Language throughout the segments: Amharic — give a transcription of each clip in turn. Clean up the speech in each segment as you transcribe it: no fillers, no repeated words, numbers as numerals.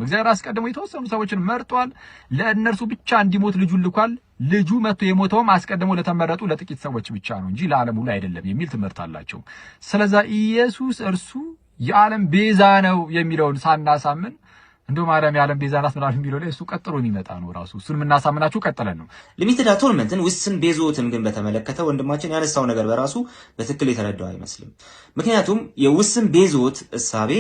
እግዚአብሔር አስቀድሞ የተወሰኑ ሰዎችን መርጧል። ለእነርሱ ብቻ እንዲሞት ልጁን ልኳል። ልጁ መጥቶ የሞተውም አስቀድሞ ለተመረጡ ለጥቂት ሰዎች ብቻ ነው እንጂ ለዓለም ሁሉ አይደለም የሚል ትምህርት አላቸው። ስለዚህ ኢየሱስ እርሱ የዓለም ቤዛ ነው የሚለውን ሳናሳምን እንደው ማርያም የዓለም ቤዛ ናት ምናምን የሚለው ላይ እሱ ቀጥሎ የሚመጣ ነው ራሱ። እሱን የምናሳምናችሁ ቀጥለን ነው። ሊሚትድ አቶንመንትን ውስን ቤዞትን ግን በተመለከተ ወንድማችን ያነሳው ነገር በራሱ በትክክል የተረዳው አይመስልም። ምክንያቱም የውስን ቤዞት እሳቤ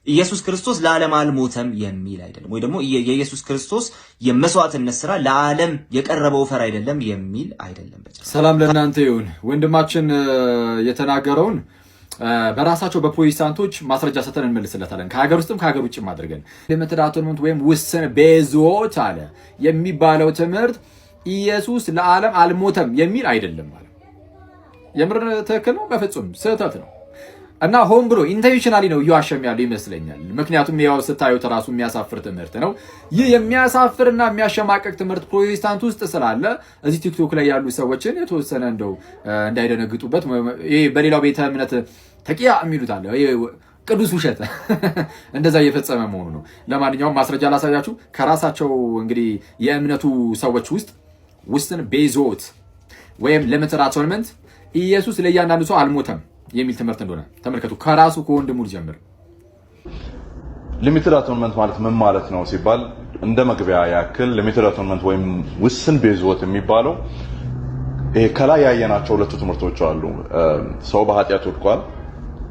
ኢየሱስ ክርስቶስ ለዓለም አልሞተም የሚል አይደለም፣ ወይ ደግሞ የኢየሱስ ክርስቶስ የመስዋዕትነት ስራ ለዓለም የቀረበው ፈር አይደለም የሚል አይደለም። ሰላም ለእናንተ ይሁን። ወንድማችን የተናገረውን በራሳቸው በፕሮቴስታንቶች ማስረጃ ሰተን እንመልስለታለን። ከሀገር ውስጥም ከሀገር ውጭም አድርገን ሊሚትድ አቶንመንት ወይም ውስን ቤዞት አለ የሚባለው ትምህርት ኢየሱስ ለዓለም አልሞተም የሚል አይደለም ማለት የምር ትክክል ነው? በፍጹም ስህተት ነው። እና ሆን ብሎ ኢንቴንሽናሊ ነው እየዋሸም ያለው ይመስለኛል። ምክንያቱም ያው ስታዩት ራሱ የሚያሳፍር ትምህርት ነው። ይህ የሚያሳፍርና የሚያሸማቀቅ ትምህርት ፕሮቴስታንት ውስጥ ስላለ እዚህ ቲክቶክ ላይ ያሉ ሰዎችን የተወሰነ እንደው እንዳይደነግጡበት ይሄ በሌላው ቤተ እምነት ተቂያ የሚሉት አለ ቅዱስ ውሸት እንደዛ እየፈጸመ መሆኑ ነው። ለማንኛውም ማስረጃ ላሳያችሁ። ከራሳቸው እንግዲህ የእምነቱ ሰዎች ውስጥ ውስን ቤዞት ወይም ሊሚትድ አቶንመንት ኢየሱስ ለእያንዳንዱ ሰው አልሞተም የሚል ትምህርት እንደሆነ ተመልከቱ። ከራሱ ከወንድሙ ጀምር። ሊሚትድ አቶንመንት ማለት ምን ማለት ነው ሲባል እንደ መግቢያ ያክል ሊሚትድ አቶንመንት ወይም ውስን ቤዞት የሚባለው ይሄ ከላይ ያየናቸው ሁለቱ ትምህርቶች አሉ። ሰው በኃጢአት ወድቋል።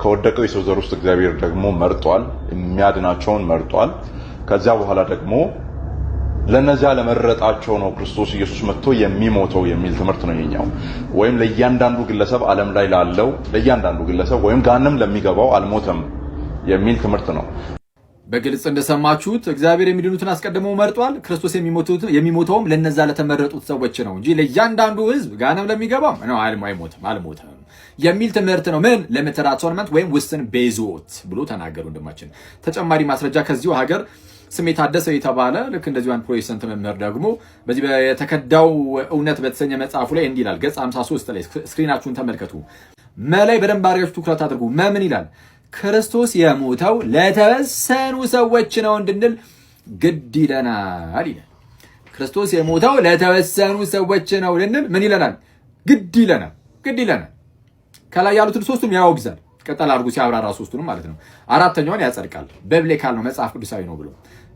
ከወደቀው የሰው ዘር ውስጥ እግዚአብሔር ደግሞ መርጧል፣ የሚያድናቸውን መርጧል። ከዚያ በኋላ ደግሞ ለነዚያ ለመረጣቸው ነው ክርስቶስ ኢየሱስ መጥቶ የሚሞተው የሚል ትምህርት ነው የኛው። ወይም ለእያንዳንዱ ግለሰብ ዓለም ላይ ላለው ለእያንዳንዱ ግለሰብ ወይም ጋንም ለሚገባው አልሞተም የሚል ትምህርት ነው። በግልጽ እንደሰማችሁት እግዚአብሔር የሚድኑትን አስቀድሞ መርጧል። ክርስቶስ የሚሞተውም ለነዛ ለተመረጡት ሰዎች ነው እንጂ ለእያንዳንዱ ሕዝብ ጋንም ለሚገባው ነው አልሞተም የሚል ትምህርት ነው። ምን ሊሚትድ አቶንመንት ወይም ውስን ቤዞት ብሎ ተናገሩ ወንድማችን። ተጨማሪ ማስረጃ ከዚሁ ሀገር ስሜ ታደሰ የተባለ ልክ እንደዚህ አንድ ፕሮቴስታንት መምህር ደግሞ በዚህ የተከዳው እውነት በተሰኘ መጽሐፉ ላይ እንዲህ ይላል። ገጽ 53 ላይ ስክሪናችሁን ተመልከቱ። መላይ በደንብ አድርጋችሁ ትኩረት አድርጉ። ምን ይላል? ክርስቶስ የሞተው ለተወሰኑ ሰዎች ነው እንድንል ግድ ይለናል ይላል። ክርስቶስ የሞተው ለተወሰኑ ሰዎች ነው እንድንል ምን ይለናል? ግድ ይለናል። ከላይ ያሉትን ሶስቱም ያወግዛል። ቀጠል አድርጉ ሲያብራራ ሶስቱንም ማለት ነው። አራተኛውን ያጸድቃል። ቢብሊካል ነው መጽሐፍ ቅዱሳዊ ነው ብሎ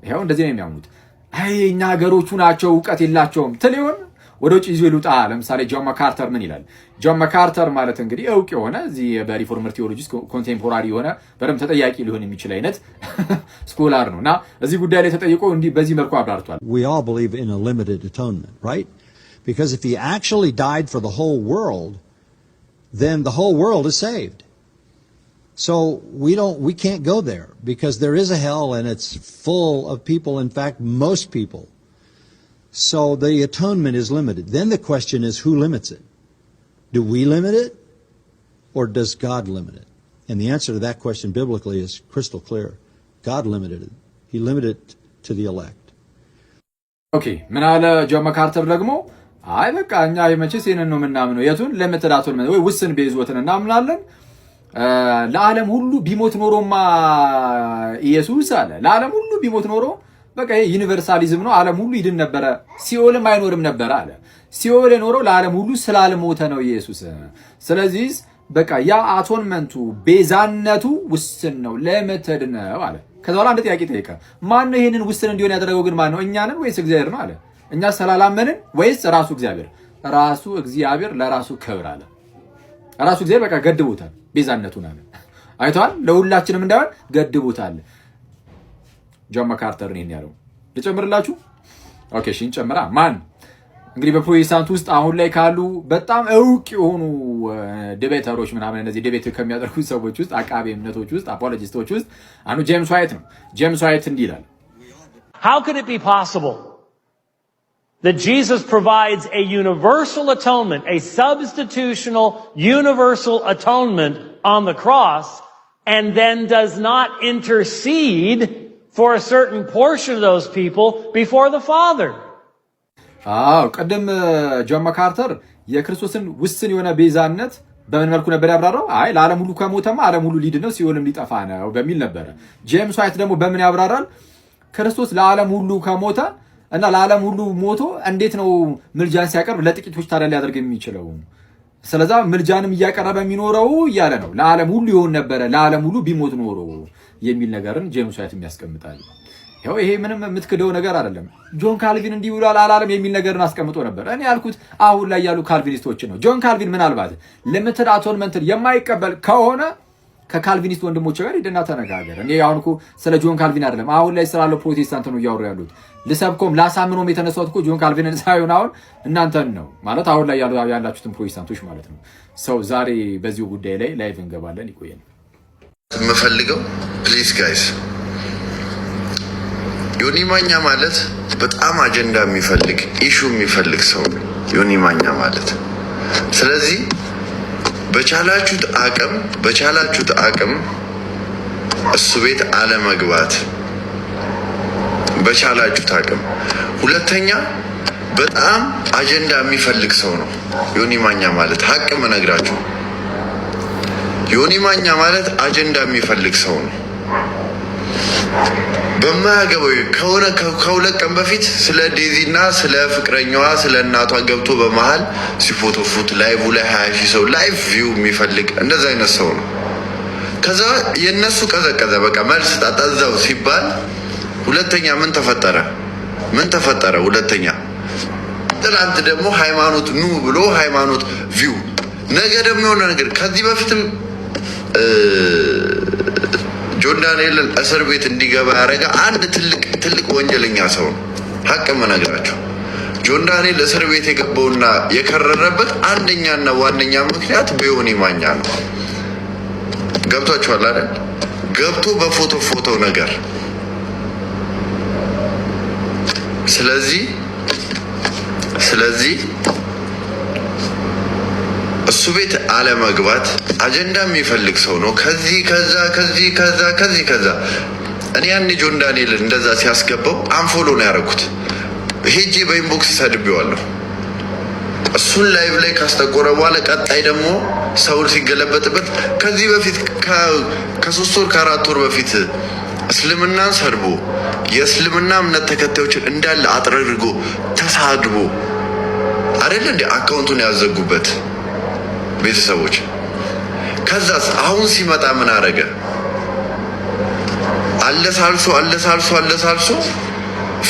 ይሄው እንደዚህ ነው የሚያምኑት። አይ እኛ ሀገሮቹ ናቸው እውቀት የላቸውም ትሊዮን ወደ ውጭ ይዞ ይሉጣ። ለምሳሌ ጆን ማካርተር ምን ይላል? ጆን ማካርተር ማለት እንግዲህ እውቅ የሆነ እዚህ በሪፎርመር ቲዮሎጂ ኮንቴምፖራሪ የሆነ በደም ተጠያቂ ሊሆን የሚችል አይነት ስኮላር ነውና እዚህ ጉዳይ ላይ ተጠይቆ እንዲህ በዚህ መልኩ አብራርቷል። We all believe in a limited atonement, right? Because if he actually died for the whole world, then the whole world is saved. So we can't go there because there is a hell and it's full of people, in fact most people. So the atonement is limited. Then the question is, who limits it? Do we limit it or does God limit it? And the answer to that question biblically is crystal clear. God limited it. He limited it to the elect. Okay, ምን አለ ጆን ማካርተር ደግሞ አይ በቃ እኛ የመቼስ ይሄንን ነው የምናምነው የቱን ሊሚትድ አቶንመንት ወይ ውስን ቤዞትን እናምናለን። ለዓለም ሁሉ ቢሞት ኖሮማ ኢየሱስ አለ ለዓለም ሁሉ ቢሞት ኖሮ በቃ ይሄ ዩኒቨርሳሊዝም ነው፣ ዓለም ሁሉ ይድን ነበረ፣ ሲኦልም አይኖርም ነበር አለ። ሲኦል የኖረው ለዓለም ሁሉ ስላልሞተ ነው ኢየሱስ። ስለዚህ በቃ ያ አቶንመንቱ ቤዛነቱ ውስን ነው፣ ሊሚትድ ነው አለ። ከዛ በኋላ አንድ ጥያቄ ጠየቀ። ማን ነው ይሄንን ውስን እንዲሆን ያደረገው ግን ማን ነው? እኛ ነን ወይስ እግዚአብሔር ነው አለ። እኛ ስላላመንን ወይስ ራሱ እግዚአብሔር? ራሱ እግዚአብሔር ለራሱ ክብር አለ። ራሱ እግዚአብሔር በቃ ገድቦታል ቤዛነቱን አለ። አይተዋል። ለሁላችንም እንዳይሆን ገድቦታል። ጆን ማካርተር ነው ያለው። ልጨምርላችሁ? ኦኬ እሺ እንጨምራ። ማን እንግዲህ በፕሮቴስታንት ውስጥ አሁን ላይ ካሉ በጣም እውቅ የሆኑ ዲቤተሮች ምናምን እነዚህ ዲቤት ከሚያደርጉ ሰዎች ውስጥ አቃቤ እምነቶች ውስጥ አፖሎጂስቶች ውስጥ አንዱ ጄምስ ዋይት ነው። ጄምስ ዋይት እንዲህ ይላል። How could it be possible that Jesus provides a universal atonement, a substitutional universal atonement on the cross, and then does not intercede for a certain portion of those people before the Father? ቀደም ጆን ማካርተር የክርስቶስን ውስን የሆነ ቤዛነት በምን መልኩ ነበር ያብራራው? አይ ለዓለም ሁሉ ከሞተማ ዓለም ሁሉ ሊድን ነው ሲኦልም ሊጠፋ ነው በሚል ነበር። ጄምስ ዋይት ደግሞ በምን ያብራራል? ክርስቶስ ለዓለም ሁሉ ከሞተ እና ለዓለም ሁሉ ሞቶ እንዴት ነው ምልጃን ሲያቀርብ ለጥቂቶች ታዲያ ሊያደርግ የሚችለው? ስለዛ ምልጃንም እያቀረበ የሚኖረው እያለ ነው። ለዓለም ሁሉ ይሆን ነበረ ለዓለም ሁሉ ቢሞት ኖሮ የሚል ነገርን ጄምስ ዋይት ያስቀምጣል። ያው ይሄ ምንም የምትክደው ነገር አይደለም። ጆን ካልቪን እንዲህ ብሏል አላለም የሚል ነገርን አስቀምጦ ነበር። እኔ ያልኩት አሁን ላይ ያሉ ካልቪኒስቶችን ነው። ጆን ካልቪን ምናልባት ሊሚትድ አቶንመንትን የማይቀበል ከሆነ ከካልቪኒስት ወንድሞች ጋር ሄደና ተነጋገር። እኔ አሁን እኮ ስለ ጆን ካልቪን አይደለም አሁን ላይ ስላለው ፕሮቴስታንት ነው እያወሩ ያሉት። ልሰብኮም ላሳምኖም የተነሳሁት እኮ ጆን ካልቪንን ሳይሆን አሁን እናንተን ነው ማለት አሁን ላይ ያላችሁትን ፕሮቴስታንቶች ማለት ነው። ሰው ዛሬ በዚሁ ጉዳይ ላይ ላይቭ እንገባለን። ይቆየን። የምፈልገው ፕሊዝ ጋይስ ዮኒ ማኛ ማለት በጣም አጀንዳ የሚፈልግ ኢሹ የሚፈልግ ሰው ነው ዮኒ ማኛ ማለት። ስለዚህ በቻላችሁት አቅም እሱ ቤት አለመግባት በቻላችሁት አቅም። ሁለተኛ በጣም አጀንዳ የሚፈልግ ሰው ነው ዮኒ ማኛ ማለት። ሀቅም እነግራችሁ ዮኒ ማኛ ማለት አጀንዳ የሚፈልግ ሰው ነው። በማያገባው ከሁለት ቀን በፊት ስለ ዴዚ እና ስለ ፍቅረኛዋ ስለ እናቷ ገብቶ በመሃል ሲፎቶፉት ላይቭ ላይ 20 ሺህ ሰው ላይቭ ቪው የሚፈልግ እንደዛ አይነት ሰው ነው። ከዛ የነሱ ቀዘቀዘ በቃ መልስ ጣጣዛው ሲባል ሁለተኛ ምን ተፈጠረ? ሁለተኛ ትናንት ደግሞ ሃይማኖት ኑ ብሎ ሃይማኖት ቪው ነገ ደግሞ የሆነ ነገር ከዚህ በፊትም ጆን ዳንኤልን እስር ቤት እንዲገባ ያደረገ አንድ ትልቅ ወንጀለኛ ሰው ነው። ሀቅ መነግራቸው ጆን ዳንኤል እስር ቤት የገባውና የከረረበት አንደኛና ዋነኛ ምክንያት በዮኒ ማኛ ነው። ገብቷችኋል አይደል? ገብቶ በፎቶ ነገር። ስለዚህ እሱ ቤት አለመግባት አጀንዳ የሚፈልግ ሰው ነው። ከዚህ ከዛ እኔ ያኔ ጆን ዳንኤል እንደዛ ሲያስገባው አንፎሎ ነው ያደረኩት። ሄጄ በኢንቦክስ ሰድቤዋለሁ። እሱን ላይቭ ላይ ካስጠቆረ በኋላ ቀጣይ ደግሞ ሰውን ሲገለበጥበት ከዚህ በፊት ከ3 ወር ከ4 ወር በፊት እስልምናን ሰድቦ የእስልምና እምነት ተከታዮችን እንዳለ አጥረርጎ ተሳድቦ አይደል እንደ አካውንቱን ያዘጉበት ቤተሰቦች። ከዛስ አሁን ሲመጣ ምን አረገ? አለሳልሶ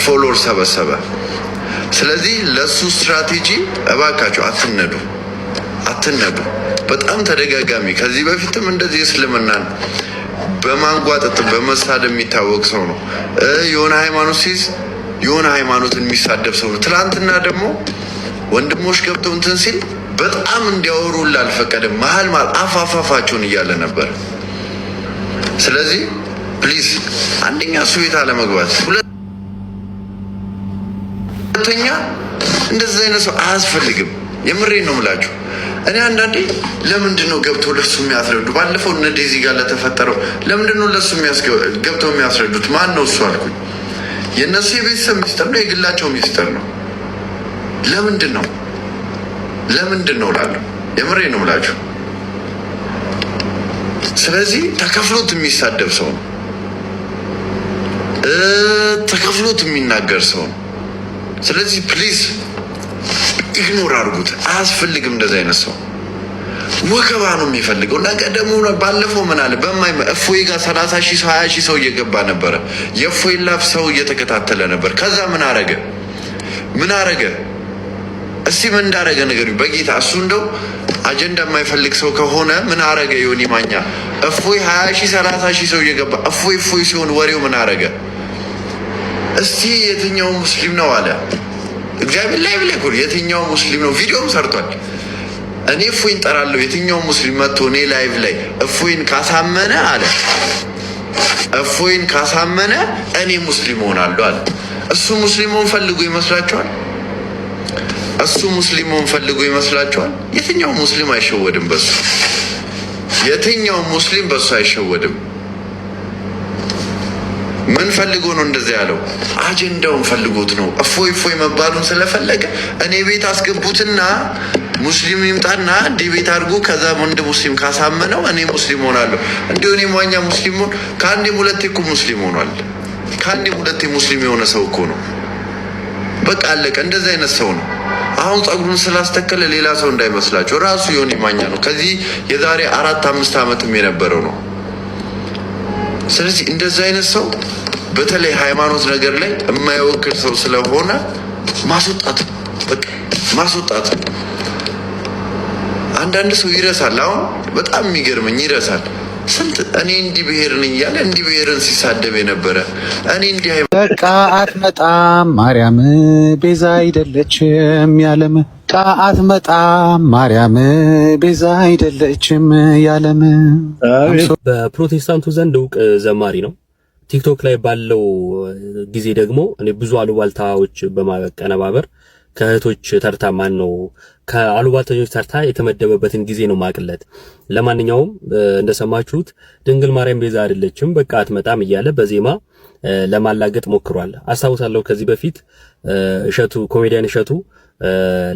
ፎሎወር ሰበሰበ። ስለዚህ ለሱ ስትራቴጂ እባካችሁ አትነዱ። በጣም ተደጋጋሚ ከዚህ በፊትም እንደዚህ እስልምናን በማንጓጠጥ በመሳደብ የሚታወቅ ሰው ነው። የሆነ ሃይማኖት ሲይዝ የሆነ ሃይማኖትን የሚሳደብ ሰው ነው። ትናንትና ደግሞ ወንድሞች ገብተው እንትን ሲል በጣም እንዲያወሩ አልፈቀደም። መሀል አፋፋቸውን እያለ ነበር። ስለዚህ ፕሊዝ አንደኛ እሱ ቤት አለመግባት፣ ሁለተኛ እንደዚህ አይነት ሰው አያስፈልግም። የምሬን ነው የምላችሁ። እኔ አንዳንዴ ለምንድን ነው ገብተው ለሱ የሚያስረዱ? ባለፈው እነ ዴዚ ጋር ለተፈጠረው ለምንድን ነው ለሱ ገብተው የሚያስረዱት? ማን ነው እሱ አልኩኝ። የእነሱ የቤተሰብ ሚስጥር ነው፣ የግላቸው ሚስጥር ነው። ለምንድን ነው እላለሁ። የምሬን ነው የምላችሁ። ስለዚህ ተከፍሎት የሚሳደብ ሰው ነው፣ ተከፍሎት የሚናገር ሰው ነው። ስለዚህ ፕሊዝ ኢግኖር አድርጉት። አያስፈልግም እንደዚህ አይነት ሰው። ወከባ ነው የሚፈልገው። ነገ ደግሞ ባለፈው ምን አለ እፎይ ጋር 30 ሺህ 20 ሺህ ሰው እየገባ ነበረ። የእፎይ ላፍ ሰው እየተከታተለ ነበር። ከዛ ምን አረገ? እስቲ ምን እንዳረገ ነገር በጌታ እሱ እንደው አጀንዳ የማይፈልግ ሰው ከሆነ ምን አረገ? ዮኒ ማኛ እፎይ 20 ሺህ 30 ሺህ ሰው እየገባ እፎይ ሲሆን ወሬው ምን አረገ? እስቲ የትኛው ሙስሊም ነው አለ እግዚአብሔር ላይ ብለ የትኛው ሙስሊም ነው? ቪዲዮም ሰርቷል። እኔ እፎይን ጠራለሁ። የትኛው ሙስሊም መጥቶ እኔ ላይቭ ላይ እፎይን ካሳመነ አለ እኔ ሙስሊም ሆናለሁ አለ። እሱ ሙስሊሙን ፈልጎ ይመስላችኋል? የትኛው ሙስሊም አይሸወድም በሱ። የትኛው ሙስሊም በሱ አይሸወድም። ምን ፈልጎ ነው እንደዚህ ያለው? አጀንዳውን ፈልጎት ነው። እፎይ መባሉን ስለፈለገ እኔ ቤት አስገቡትና ሙስሊም ይምጣና ዲቤት አድርጎ ከዛ ወንድ ሙስሊም ካሳመነው እኔ ሙስሊም ሆናለሁ። እንዲሁ እኔ ማኛ ሙስሊም ሆን ከአንዴም ሁለቴ እኮ ሙስሊም ሆኗል። ከአንዴም ሁለቴ ሙስሊም የሆነ ሰው እኮ ነው። በቃ አለቀ። እንደዚህ አይነት ሰው ነው። አሁን ጸጉሩን ስላስተከለ ሌላ ሰው እንዳይመስላችሁ ራሱ ዮኒ ማኛ ነው። ከዚህ የዛሬ 4-5 ዓመትም የነበረው ነው። ስለዚህ እንደዚህ አይነት ሰው በተለይ ሃይማኖት ነገር ላይ የማይወክል ሰው ስለሆነ ማስወጣት፣ በቃ ማስወጣት። አንዳንድ ሰው ይረሳል። አሁን በጣም የሚገርመኝ ይረሳል። ስንት እኔ እንዲህ ብሔር ነኝ እያለ እንዲህ ብሔርን ሲሳደብ የነበረ እኔ እንዲህ በቃ አትመጣም ማርያም ቤዛ አይደለችም ያለም በቃ አትመጣም ማርያም ቤዛ አይደለችም ያለም። በፕሮቴስታንቱ ዘንድ እውቅ ዘማሪ ነው። ቲክቶክ ላይ ባለው ጊዜ ደግሞ እኔ ብዙ አሉባልታዎች በማቀነባበር ከእህቶች ተርታ ማን ነው ከአሉባልተኞች ተርታ የተመደበበትን ጊዜ ነው ማቅለት። ለማንኛውም እንደሰማችሁት ድንግል ማርያም ቤዛ አይደለችም በቃ አትመጣም እያለ በዜማ ለማላገጥ ሞክሯል። አስታውሳለሁ ከዚህ በፊት ኮሜዲያን እሸቱ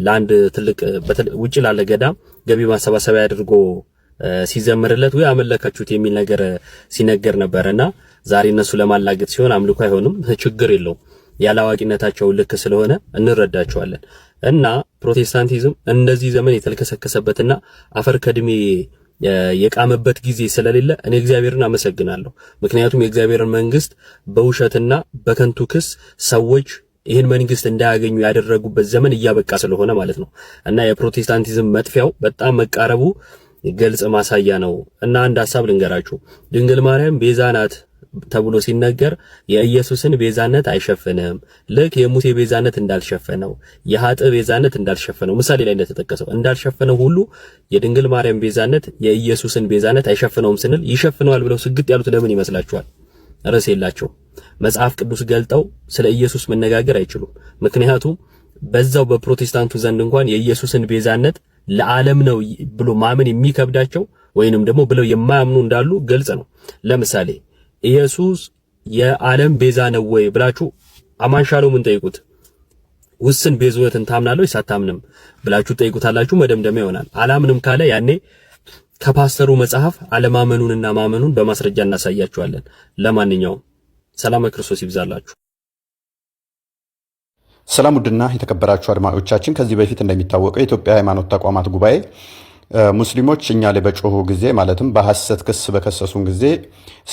ለአንድ ትልቅ ውጪ ላለ ገዳም ገቢ ማሰባሰቢያ አድርጎ ሲዘምርለት ወይ አመለካችሁት የሚል ነገር ሲነገር ነበርና ዛሬ እነሱ ለማላገጥ ሲሆን አምልኮ አይሆንም፣ ችግር የለውም። ያላዋቂነታቸው ልክ ስለሆነ እንረዳቸዋለን። እና ፕሮቴስታንቲዝም እንደዚህ ዘመን የተልከሰከሰበትና አፈር ከድሜ የቃመበት ጊዜ ስለሌለ እኔ እግዚአብሔርን አመሰግናለሁ። ምክንያቱም የእግዚአብሔርን መንግስት በውሸትና በከንቱ ክስ ሰዎች ይህን መንግስት እንዳያገኙ ያደረጉበት ዘመን እያበቃ ስለሆነ ማለት ነው። እና የፕሮቴስታንቲዝም መጥፊያው በጣም መቃረቡ ግልጽ ማሳያ ነው። እና አንድ ሐሳብ ልንገራችሁ። ድንግል ማርያም ቤዛ ናት ተብሎ ሲነገር የኢየሱስን ቤዛነት አይሸፍንም። ልክ የሙሴ ቤዛነት እንዳልሸፈነው የኃጥእ ቤዛነት እንዳልሸፈነው ምሳሌ ላይ እንደተጠቀሰው እንዳልሸፈነው ሁሉ የድንግል ማርያም ቤዛነት የኢየሱስን ቤዛነት አይሸፍነውም ስንል ይሸፍነዋል ብለው ስግጥ ያሉት ለምን ይመስላችኋል? ርዕስ የላቸው። መጽሐፍ ቅዱስ ገልጠው ስለ ኢየሱስ መነጋገር አይችሉም። ምክንያቱም በዛው በፕሮቴስታንቱ ዘንድ እንኳን የኢየሱስን ቤዛነት ለዓለም ነው ብሎ ማመን የሚከብዳቸው ወይንም ደግሞ ብለው የማያምኑ እንዳሉ ግልጽ ነው። ለምሳሌ ኢየሱስ የዓለም ቤዛ ነው ወይ ብላችሁ አማንሻለው ምን ጠይቁት። ውስን ቤዛነትን ታምናለህ ወይስ አታምንም ብላችሁ ጠይቁታላችሁ። መደምደሚያ ይሆናል። አላምንም ካለ ያኔ ከፓስተሩ መጽሐፍ አለማመኑንና ማመኑን በማስረጃ እናሳያችኋለን። ለማንኛውም ሰላም ክርስቶስ ይብዛላችሁ። ሰላም ውድና የተከበራችሁ አድማጮቻችን፣ ከዚህ በፊት እንደሚታወቀው የኢትዮጵያ ሃይማኖት ተቋማት ጉባኤ ሙስሊሞች እኛ ላይ በጮሁ ጊዜ ማለትም በሐሰት ክስ በከሰሱን ጊዜ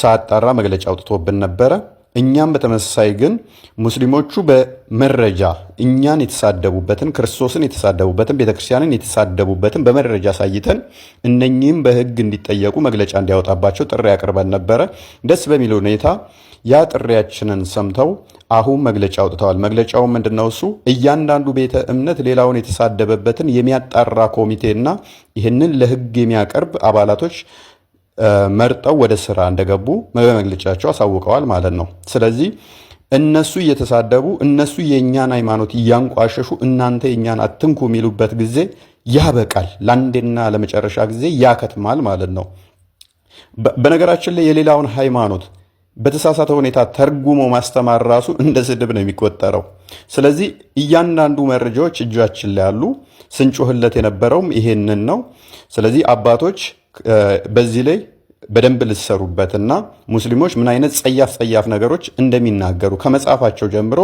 ሳጣራ መግለጫ አውጥቶብን ነበረ። እኛም በተመሳሳይ ግን ሙስሊሞቹ በመረጃ እኛን የተሳደቡበትን ክርስቶስን የተሳደቡበትን ቤተክርስቲያንን የተሳደቡበትን በመረጃ ሳይተን እነኚህም በሕግ እንዲጠየቁ መግለጫ እንዲያወጣባቸው ጥሪ ያቀርበን ነበረ። ደስ በሚል ሁኔታ ያ ጥሪያችንን ሰምተው አሁን መግለጫ አውጥተዋል። መግለጫው ምንድነው? እሱ እያንዳንዱ ቤተ እምነት ሌላውን የተሳደበበትን የሚያጣራ ኮሚቴና ይህንን ለሕግ የሚያቀርብ አባላቶች መርጠው ወደ ስራ እንደገቡ በመግለጫቸው አሳውቀዋል ማለት ነው። ስለዚህ እነሱ እየተሳደቡ እነሱ የኛን ሃይማኖት እያንቋሸሹ እናንተ የኛን አትንኩ የሚሉበት ጊዜ ያበቃል። ለአንዴና ለመጨረሻ ጊዜ ያከትማል ማለት ነው። በነገራችን ላይ የሌላውን ሃይማኖት በተሳሳተ ሁኔታ ተርጉሞ ማስተማር ራሱ እንደ ስድብ ነው የሚቆጠረው። ስለዚህ እያንዳንዱ መረጃዎች እጃችን ላይ ያሉ ስንጮህለት የነበረውም ይሄንን ነው። ስለዚህ አባቶች በዚህ ላይ በደንብ ልሰሩበትና ሙስሊሞች ምን አይነት ጸያፍ ነገሮች እንደሚናገሩ ከመጽሐፋቸው ጀምሮ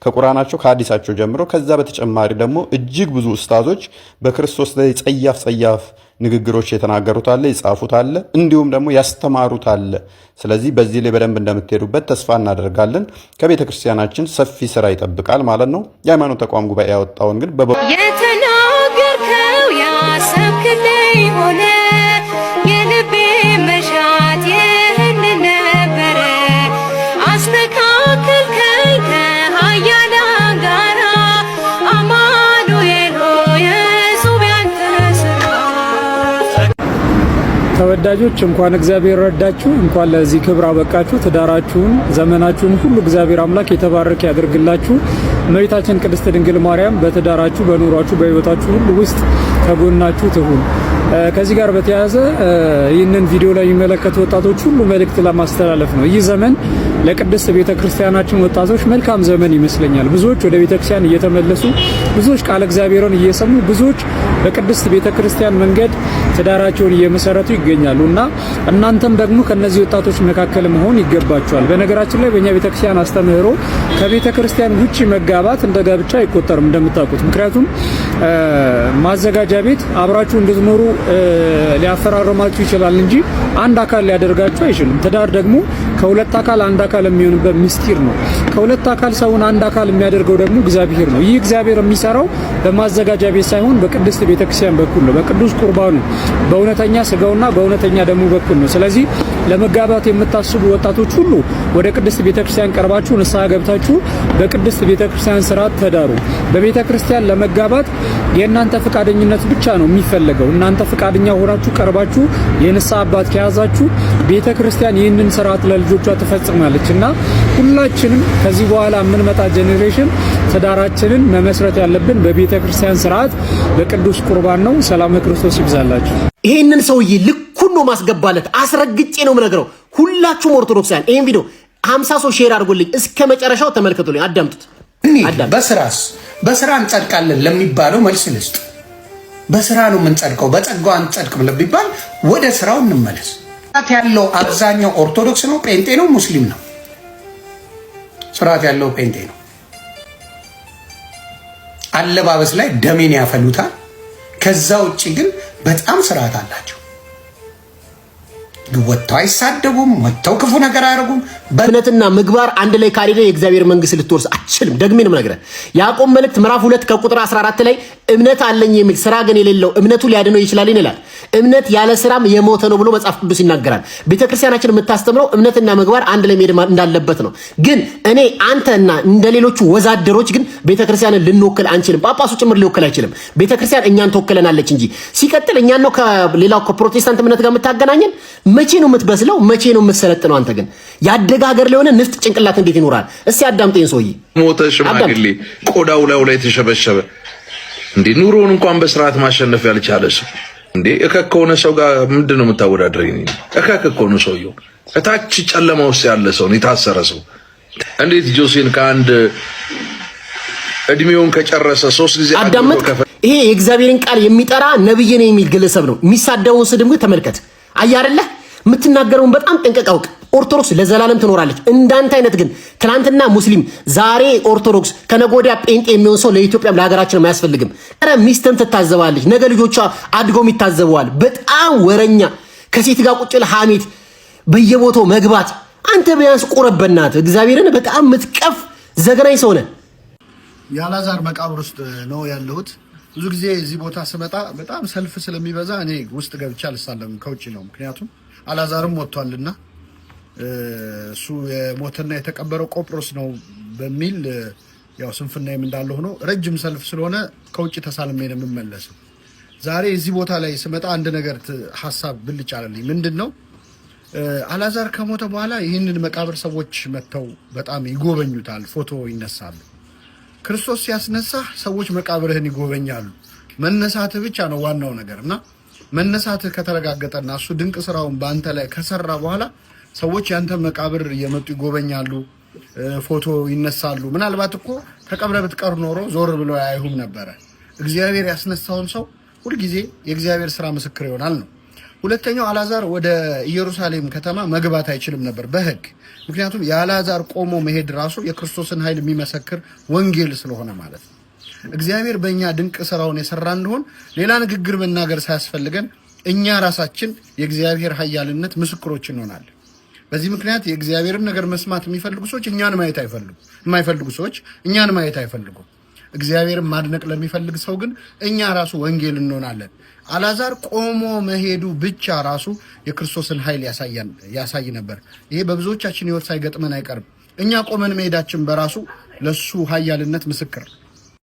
ከቁርአናቸው ከሐዲሳቸው ጀምሮ ከዛ በተጨማሪ ደግሞ እጅግ ብዙ ኡስታዞች በክርስቶስ ላይ ጸያፍ ንግግሮች የተናገሩት አለ፣ የጻፉት አለ፣ እንዲሁም ደግሞ ያስተማሩት አለ። ስለዚህ በዚህ ላይ በደንብ እንደምትሄዱበት ተስፋ እናደርጋለን። ከቤተ ክርስቲያናችን ሰፊ ስራ ይጠብቃል ማለት ነው። የሃይማኖት ተቋም ጉባኤ ያወጣውን ግን የተናገርከው ያሰብክልኝ ሆነ የልቤ መሻት ይህን ነበረ አስተካከልከኝ ከኃያላን ጋራ አማኑኤል ሆይ እጹብ ያንተ ስራ። ተወዳጆች እንኳን እግዚአብሔር ረዳችሁ፣ እንኳን ለዚህ ክብር አበቃችሁ። ትዳራችሁን ዘመናችሁን ሁሉ እግዚአብሔር አምላክ የተባረከ ያድርግላችሁ። እመቤታችን ቅድስት ድንግል ማርያም በትዳራችሁ በኑሯችሁ በሕይወታችሁ ሁሉ ውስጥ ከጎናችሁ ትሁን። ከዚህ ጋር በተያያዘ ይህንን ቪዲዮ ላይ የሚመለከቱ ወጣቶች ሁሉ መልእክት ለማስተላለፍ ነው። ይህ ዘመን ለቅድስት ቤተክርስቲያናችን ወጣቶች መልካም ዘመን ይመስለኛል። ብዙዎች ወደ ቤተክርስቲያን እየተመለሱ፣ ብዙዎች ቃለ እግዚአብሔርን እየሰሙ፣ ብዙዎች በቅድስት ቤተክርስቲያን መንገድ ትዳራቸውን እየመሰረቱ ይገኛሉና እናንተም ደግሞ ከነዚህ ወጣቶች መካከል መሆን ይገባችኋል። በነገራችን ላይ በእኛ ቤተክርስቲያን አስተምህሮ ከቤተክርስቲያን ውጪ መጋባት እንደ ጋብቻ አይቆጠርም እንደምታውቁት። ምክንያቱም ማዘጋጃ ቤት አብራችሁ እንድትኖሩ ሊያፈራርማችሁ ይችላል እንጂ አንድ አካል ሊያደርጋችሁ አይችልም። ትዳር ደግሞ ከሁለት አካል አንድ አካል የሚሆንበት ምስጢር ነው። ከሁለት አካል ሰውን አንድ አካል የሚያደርገው ደግሞ እግዚአብሔር ነው። ይህ እግዚአብሔር የሚሰራው በማዘጋጃ ቤት ሳይሆን በቅድስት ቤተክርስቲያን በኩል ነው፣ በቅዱስ ቁርባኑ በእውነተኛ ስጋውና በእውነተኛ ደሙ በኩል ነው። ስለዚህ ለመጋባት የምታስቡ ወጣቶች ሁሉ ወደ ቅድስት ቤተክርስቲያን ቀርባችሁ ንስሐ ገብታችሁ በቅድስት ቤተክርስቲያን ስርዓት ተዳሩ። በቤተክርስቲያን ለመጋባት የእናንተ ፍቃደኝነት ብቻ ነው የሚፈለገው። እናንተ ፍቃደኛ ሆናችሁ ቀርባችሁ የንስሐ አባት ከያዛችሁ ቤተክርስቲያን ይህንን ስርዓት ለልጆቿ ትፈጽማለች እና ሁላችንም ከዚህ በኋላ የምንመጣ ጄኔሬሽን ትዳራችንን መመስረት ያለብን በቤተክርስቲያን ስርዓት በቅዱስ ቁርባን ነው። ሰላም ክርስቶስ ይብዛላችሁ። ይሄንን ሰውዬ ልኩን ነው ማስገባለት። አስረግጬ ነው የምነግረው። ሁላችሁም ኦርቶዶክሳውያን ይሄን ቪዲዮ 50 ሰው ሼር አድርጉልኝ፣ እስከ መጨረሻው ተመልከቱልኝ፣ አዳምጡት። በስራ እንጸድቃለን ለሚባለው መልስ ልስጥ። በስራ ነው የምንጸድቀው፣ በጸጋው አንጸድቅም ለሚባል ወደ ስራው እንመለስ። ያለው አብዛኛው ኦርቶዶክስ ነው፣ ጴንጤ ነው፣ ሙስሊም ነው። ስርዓት ያለው ጴንጤ ነው። አለባበስ ላይ ደሜን ያፈሉታል። ከዛ ውጭ ግን በጣም ስርዓት አላቸው። ወጥተው አይሳደቡም፣ ወጥተው ክፉ ነገር አያደርጉም። በእምነትና ምግባር አንድ ላይ ካልሄደ የእግዚአብሔር መንግስት ልትወርስ አትችልም። ደግሜ ነው የምነግርህ። ያዕቆብ መልእክት ምዕራፍ 2 ከቁጥር 14 ላይ እምነት አለኝ የሚል ስራ ግን የሌለው እምነቱ ሊያድነው ይችላል ይላል። እምነት ያለ ስራም የሞተ ነው ብሎ መጽሐፍ ቅዱስ ይናገራል። ቤተክርስቲያናችን የምታስተምረው እምነትና ምግባር አንድ ላይ መሄድ እንዳለበት ነው። ግን እኔ አንተና እንደሌሎቹ ወዛደሮች ግን ቤተክርስቲያንን ልንወክል አንችልም። ጳጳሱ ጭምር ሊወክል አይችልም። ቤተክርስቲያን እኛን ትወክለናለች እንጂ። ሲቀጥል እኛን ነው ከሌላው ከፕሮቴስታንት እምነት ጋር የምታገናኘን። መቼ ነው የምትበስለው? መቼ ነው የምትሰለጥነው? አንተ ግን ያደገ ሀገር ላይ ሆነ ንፍጥ ጭንቅላት እንዴት ይኖራል? እስቲ አዳምጠኝ ሰውዬ። ሞተ ሽማግሌ ቆዳው ላይ ተሸበሸበ። እንዴ ኑሮውን እንኳን በስርዓት ማሸነፍ ያልቻለ ሰው እንዴ እከክ ከሆነ ሰው ጋር ምንድን ነው የምታወዳድረኝ? እከክ ከሆነ ሰውየው እታች ጨለማ ውስጥ ያለ ሰው የታሰረ ሰው እንዴት ጆሴን ከአንድ እድሜውን ከጨረሰ 3 ጊዜ አዳምጥ። ይሄ የእግዚአብሔርን ቃል የሚጠራ ነብይ ነው የሚል ግለሰብ ነው። የሚሳደበውን ስድብ ግን ተመልከት። አየህ አይደለ? የምትናገረውን በጣም ጠንቀቅ አውቅ። ኦርቶዶክስ ለዘላለም ትኖራለች። እንዳንተ አይነት ግን ትናንትና ሙስሊም ዛሬ ኦርቶዶክስ ከነጎዳ ጴንጤ የሚሆን ሰው ለኢትዮጵያም ለሀገራችንም አያስፈልግም። ኧረ ሚስትም ትታዘባለች፣ ነገ ልጆቿ አድገውም ይታዘበዋል። በጣም ወረኛ፣ ከሴት ጋር ቁጭ ብለህ ሐሜት፣ በየቦታው መግባት። አንተ ቢያንስ ቁረበናት። እግዚአብሔርን በጣም ምትቀፍ ዘገናኝ ሰው ነህ። የአልዓዛር መቃብር ውስጥ ነው ያለሁት። ብዙ ጊዜ እዚህ ቦታ ስመጣ በጣም ሰልፍ ስለሚበዛ እኔ ውስጥ ገብቻ አልሳለም፣ ከውጭ ነው። ምክንያቱም አልዓዛርም ወጥቷልና እሱ የሞተና የተቀበረው ቆጵሮስ ነው በሚል ያው ስንፍናዬም እንዳለ ሆኖ ረጅም ሰልፍ ስለሆነ ከውጭ ተሳልሜ ነው የምመለሰው። ዛሬ እዚህ ቦታ ላይ ስመጣ አንድ ነገር ሐሳብ ብልጭ አለልኝ። ምንድነው? አልዓዛር ከሞተ በኋላ ይህንን መቃብር ሰዎች መጥተው በጣም ይጎበኙታል፣ ፎቶ ይነሳሉ። ክርስቶስ ሲያስነሳ ሰዎች መቃብርህን ይጎበኛሉ። መነሳትህ ብቻ ነው ዋናው ነገርና መነሳትህ ከተረጋገጠና እሱ ድንቅ ስራውን በአንተ ላይ ከሰራ በኋላ ሰዎች ያንተ መቃብር እየመጡ ይጎበኛሉ፣ ፎቶ ይነሳሉ። ምናልባት እኮ ተቀብረ ብትቀር ኖሮ ዞር ብሎ አይሁም ነበረ። እግዚአብሔር ያስነሳውን ሰው ሁልጊዜ የእግዚአብሔር ስራ ምስክር ይሆናል ነው። ሁለተኛው አልዓዛር ወደ ኢየሩሳሌም ከተማ መግባት አይችልም ነበር በሕግ። ምክንያቱም የአልዓዛር ቆሞ መሄድ ራሱ የክርስቶስን ኃይል የሚመሰክር ወንጌል ስለሆነ ማለት ነው። እግዚአብሔር በእኛ ድንቅ ስራውን የሰራ እንደሆን ሌላ ንግግር መናገር ሳያስፈልገን እኛ ራሳችን የእግዚአብሔር ኃያልነት ምስክሮች እንሆናለን። በዚህ ምክንያት የእግዚአብሔርን ነገር መስማት የሚፈልጉ ሰዎች እኛን ማየት አይፈልጉም፣ የማይፈልጉ ሰዎች እኛን ማየት አይፈልጉም። እግዚአብሔርን ማድነቅ ለሚፈልግ ሰው ግን እኛ ራሱ ወንጌል እንሆናለን። አልዓዛር ቆሞ መሄዱ ብቻ ራሱ የክርስቶስን ኃይል ያሳይ ነበር። ይሄ በብዙዎቻችን ሕይወት ሳይገጥመን አይቀርም። እኛ ቆመን መሄዳችን በራሱ ለሱ ኃያልነት ምስክር